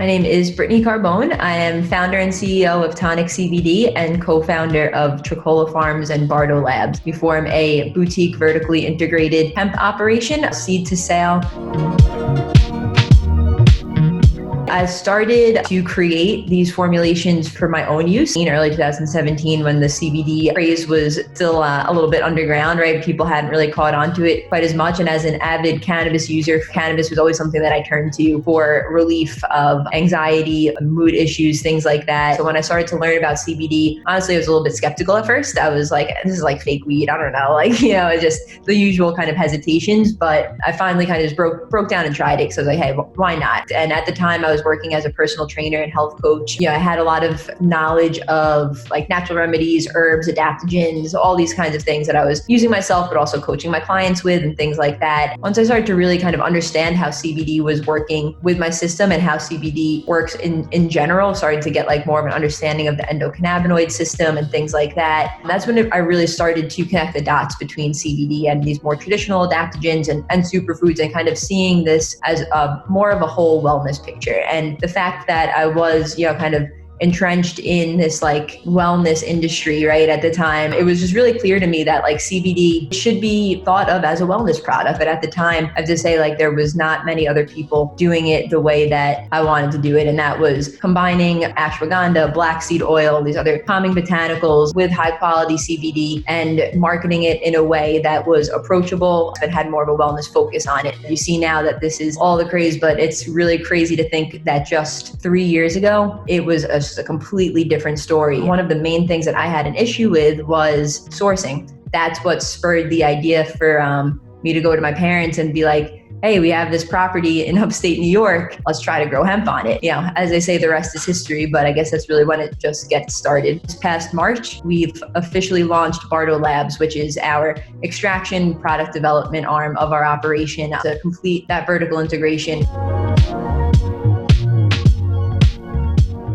name is Brittany Carbone. I am founder and CEO of TONIC CBD and co-founder of Tricola Farms and Bardo Labs. We form a boutique vertically integrated hemp operation, seed to sale. I started to create these formulations for my own use in early 2017 when the CBD craze was still a little bit underground, right? People hadn't really caught on to it quite as much. And as an avid cannabis user, cannabis was always something that I turned to for relief of anxiety, mood issues, things like that. So when I started to learn about CBD, honestly, I was a little bit skeptical at first. I was like, this is like fake weed. I don't know. Just the usual kind of hesitations. But I finally kind of just broke down and tried it. So I was like, hey, why not? And at the time I was working as a personal trainer and health coach. I had a lot of knowledge of like natural remedies, herbs, adaptogens, all these kinds of things that I was using myself, but also coaching my clients with and things like that. Once I started to really kind of understand how CBD was working with my system and how CBD works in general, started to get like more of an understanding of the endocannabinoid system and things like that. And that's when I really started to connect the dots between CBD and these more traditional adaptogens and superfoods, and kind of seeing this as more of a whole wellness picture. And the fact that I was, kind of entrenched in this like wellness industry, right? At the time, it was just really clear to me that like CBD should be thought of as a wellness product. But at the time, I have to say like there was not many other people doing it the way that I wanted to do it. And that was combining ashwagandha, black seed oil, these other calming botanicals with high quality CBD and marketing it in a way that was approachable but had more of a wellness focus on it. You see now that this is all the craze, but it's really crazy to think that just 3 years ago, it was a completely different story. One of the main things that I had an issue with was sourcing. That's what spurred the idea for me to go to my parents and be like, hey, we have this property in upstate New York. Let's try to grow hemp on it. As they say, the rest is history, but I guess that's really when it just gets started. This past March, we've officially launched Bardo Labs, which is our extraction product development arm of our operation to complete that vertical integration.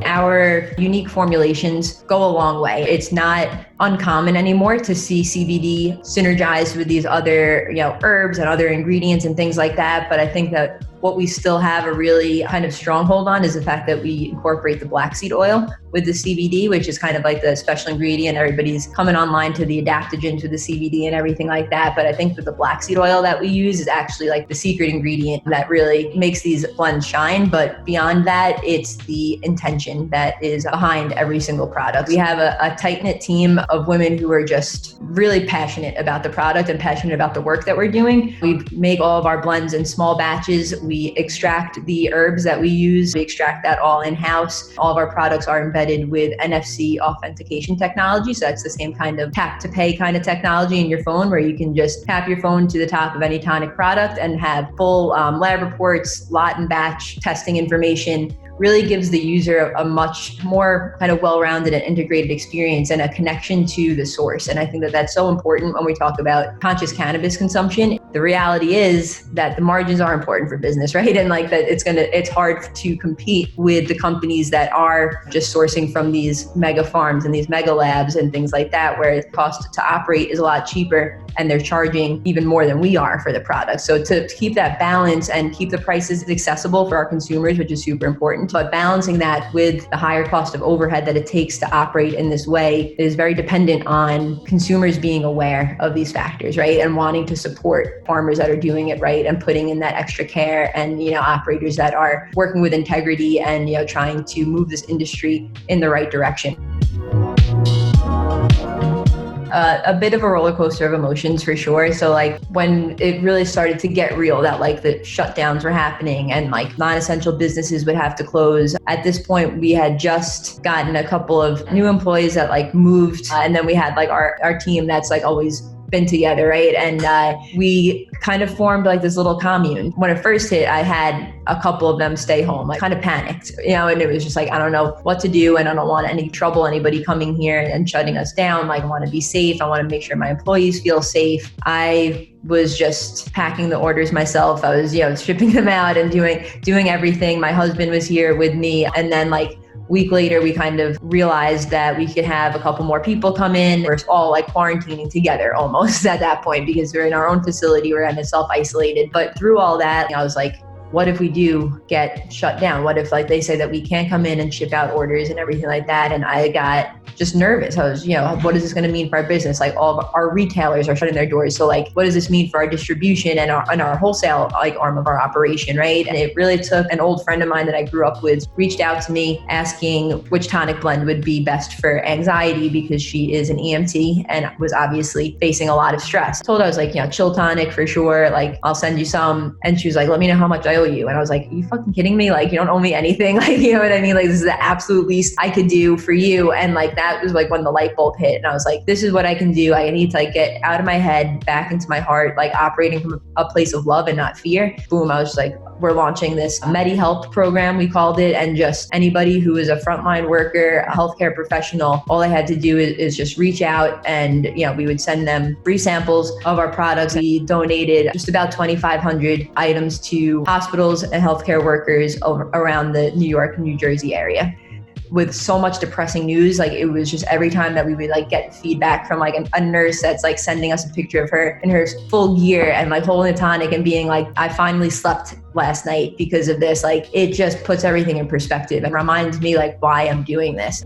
Our unique formulations go a long way. It's not uncommon anymore to see CBD synergized with these other, herbs and other ingredients and things like that. But I think that what we still have a really kind of stronghold on is the fact that we incorporate the black seed oil with the CBD, which is kind of like the special ingredient. Everybody's coming online to the adaptogens with the CBD and everything like that. But I think that the black seed oil that we use is actually like the secret ingredient that really makes these blends shine. But beyond that, it's the intention that is behind every single product. We have a tight-knit team of women who are just really passionate about the product and passionate about the work that we're doing. We make all of our blends in small batches. We extract the herbs that we use. We extract that all in-house. All of our products are embedded with NFC authentication technology. So that's the same kind of tap to pay kind of technology in your phone, where you can just tap your phone to the top of any TONIC product and have full lab reports, lot and batch testing information. Really gives the user a much more kind of well-rounded and integrated experience and a connection to the source. And I think that that's so important when we talk about conscious cannabis consumption. The reality is that the margins are important for business, right? And like that it's hard to compete with the companies that are just sourcing from these mega farms and these mega labs and things like that, where the cost to operate is a lot cheaper and they're charging even more than we are for the product. So to keep that balance and keep the prices accessible for our consumers, which is super important, but balancing that with the higher cost of overhead that it takes to operate in this way is very dependent on consumers being aware of these factors, right? And wanting to support farmers that are doing it right and putting in that extra care, and, operators that are working with integrity and, trying to move this industry in the right direction. A bit of a roller coaster of emotions for sure. So like when it really started to get real that like the shutdowns were happening and like non-essential businesses would have to close. At this point, we had just gotten a couple of new employees that like moved. And then we had like our team that's like always been together, right? And we kind of formed like this little commune. When it first hit, I had a couple of them stay home. I kind of panicked, and it was just like, I don't know what to do, and I don't want any trouble, anybody coming here and shutting us down. Like, I want to be safe. I want to make sure my employees feel safe. I was just packing the orders myself. I was, shipping them out and doing everything. My husband was here with me. And then like week later, we kind of realized that we could have a couple more people come in. We're all like quarantining together almost at that point, because we're in our own facility. We're kind of self-isolated. But through all that, I was like, what if we do get shut down? What if like they say that we can't come in and ship out orders and everything like that? And I got just nervous. I was, what is this going to mean for our business? Like all of our retailers are shutting their doors. So like, what does this mean for our distribution and our wholesale like arm of our operation, right? And it really took an old friend of mine that I grew up with, reached out to me asking which tonic blend would be best for anxiety because she is an EMT and was obviously facing a lot of stress. I told her, I was like, chill tonic for sure. Like I'll send you some. And she was like, let me know how much I owe you. And I was like, are you fucking kidding me? Like you don't owe me anything. Like, you know what I mean? Like this is the absolute least I could do for you. And like that was like when the light bulb hit. And I was like, this is what I can do. I need to like get out of my head, back into my heart, like operating from a place of love and not fear. Boom. I was like, we're launching this MediHelp program, we called it. And just anybody who is a frontline worker, a healthcare professional, all they had to do is just reach out and, we would send them free samples of our products. We donated just about 2,500 items to hospitals and healthcare workers around the New York and New Jersey area. With so much depressing news, like it was just every time that we would like get feedback from like a nurse that's like sending us a picture of her in her full gear and like holding a tonic and being like, I finally slept last night because of this. Like it just puts everything in perspective and reminds me like why I'm doing this.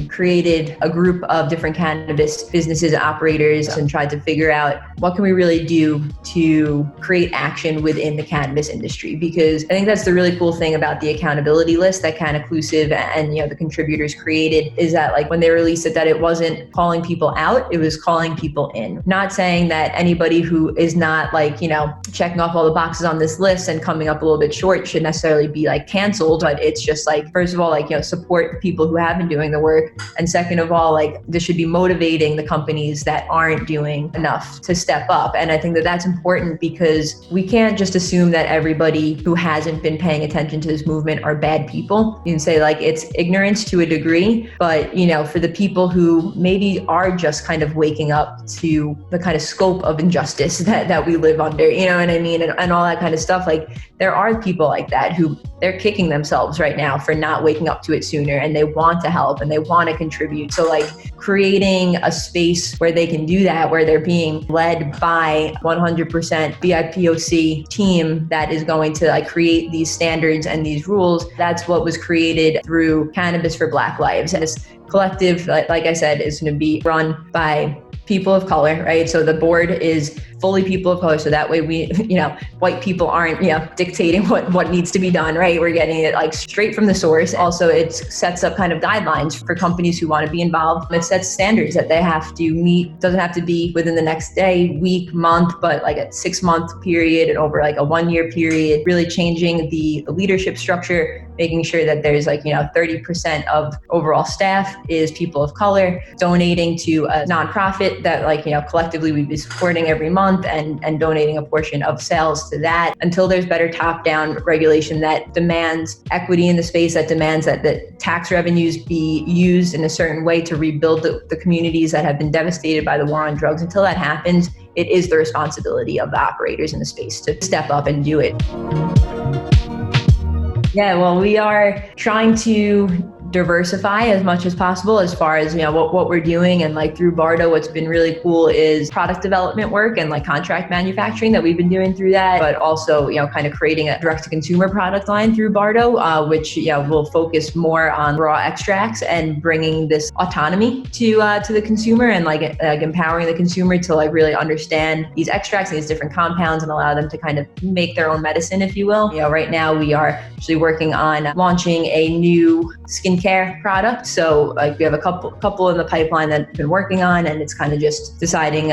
Created a group of different cannabis businesses and operators and tried to figure out what can we really do to create action within the cannabis industry. Because I think that's the really cool thing about the accountability list that Cannaclusive and the contributors created is that like when they released it, that it wasn't calling people out, it was calling people in. Not saying that anybody who is not like, checking off all the boxes on this list and coming up a little bit short should necessarily be like canceled, but it's just like, first of all, like, support people who have been doing the work. And second of all, like this should be motivating the companies that aren't doing enough to step up. And I think that that's important because we can't just assume that everybody who hasn't been paying attention to this movement are bad people. You can say like it's ignorance to a degree, but for the people who maybe are just kind of waking up to the kind of scope of injustice that we live under, you know what I mean? And all that kind of stuff. Like there are people like that who they're kicking themselves right now for not waking up to it sooner, and they want to help and they want to contribute. So like creating a space where they can do that, where they're being led by 100% BIPOC team that is going to like create these standards and these rules. That's what was created through Cannabis for Black Lives. And this collective, like I said, is going to be run by people of color, right? So the board is fully people of color. So that way we, white people aren't, dictating what needs to be done, right? We're getting it like straight from the source. Also, it sets up kind of guidelines for companies who want to be involved. It sets standards that they have to meet. Doesn't have to be within the next day, week, month, but like a 6-month period and over like a 1-year period, really changing the leadership structure, making sure that there's like, 30% of overall staff is people of color, donating to a nonprofit that like, collectively we'd be supporting every month and donating a portion of sales to that until there's better top-down regulation that demands equity in the space, that demands that the tax revenues be used in a certain way to rebuild the communities that have been devastated by the war on drugs. Until that happens, it is the responsibility of the operators in the space to step up and do it. Yeah, well, we are trying to diversify as much as possible as far as what we're doing. And like through Bardo, what's been really cool is product development work and like contract manufacturing that we've been doing through that, but also kind of creating a direct to consumer product line through Bardo, which will focus more on raw extracts and bringing this autonomy to the consumer and like empowering the consumer to like really understand these extracts and these different compounds and allow them to kind of make their own medicine, if you will. Right now we are actually working on launching a new skincare product. So like we have a couple in the pipeline that we've been working on, and it's kind of just deciding,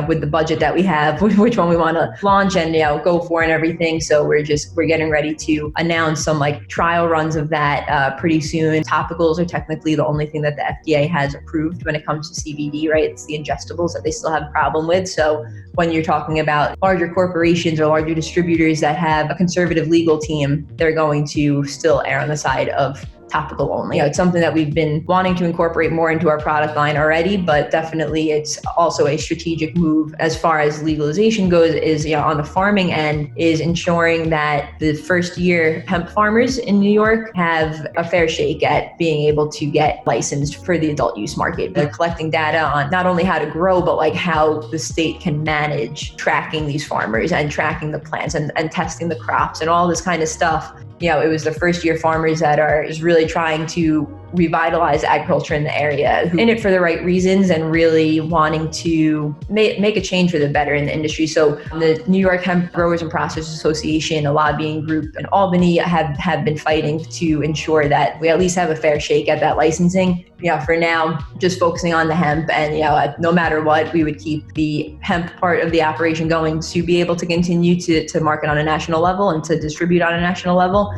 with the budget that we have, which one we want to launch and go for and everything. So we're getting ready to announce some like trial runs of that pretty soon. Topicals are technically the only thing that the FDA has approved when it comes to CBD, right? It's the ingestibles that they still have a problem with. So when you're talking about larger corporations or larger distributors that have a conservative legal team, they're going to still err on the side of topical only. It's something that we've been wanting to incorporate more into our product line already, but definitely it's also a strategic move as far as legalization goes, is on the farming end, is ensuring that the first year hemp farmers in New York have a fair shake at being able to get licensed for the adult use market. They're collecting data on not only how to grow, but like how the state can manage tracking these farmers and tracking the plants and testing the crops and all this kind of stuff. It was the first year farmers that are just really trying to revitalize agriculture in the area, who are in it for the right reasons and really wanting to make a change for the better in the industry. So the New York Hemp Growers and Processors Association, a lobbying group in Albany, have been fighting to ensure that we at least have a fair shake at that licensing. For now, just focusing on the hemp, and no matter what, we would keep the hemp part of the operation going to be able to continue to market on a national level and to distribute on a national level.